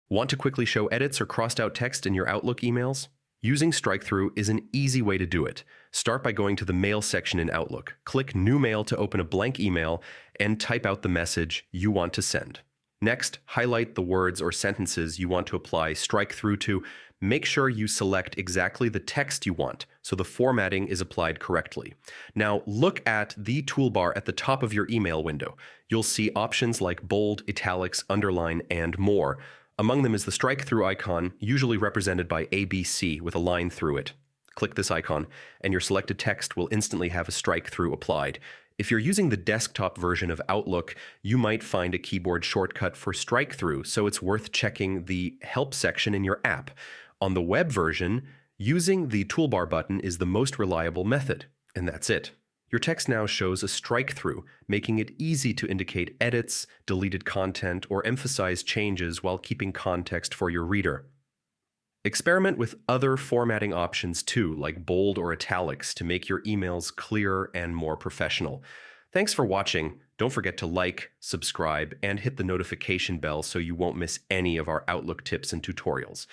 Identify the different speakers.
Speaker 1: Want to quickly show edits or crossed out text in your Outlook emails? Using Strikethrough is an easy way to do it. Start by going to the Mail section in Outlook. Click New Mail to open a blank email and type out the message you want to send. Next, highlight the words or sentences you want to apply Strikethrough to. Make sure you select exactly the text you want so the formatting is applied correctly. Now, look at the toolbar at the top of your email window. You'll see options like bold, italics, underline, and more. Among them is the strike-through icon, usually represented by ABC with a line through it. Click this icon, and your selected text will instantly have a strike-through applied. If you're using the desktop version of Outlook, you might find a keyboard shortcut for strike-through, so it's worth checking the Help section in your app. On the web version, using the toolbar button is the most reliable method, and that's it. Your text now shows a strike-through, making it easy to indicate edits, deleted content, or emphasize changes while keeping context for your reader. Experiment with other formatting options too, like bold or italics, to make your emails clearer and more professional. Thanks for watching. Don't forget to like, subscribe, and hit the notification bell so you won't miss any of our Outlook tips and tutorials.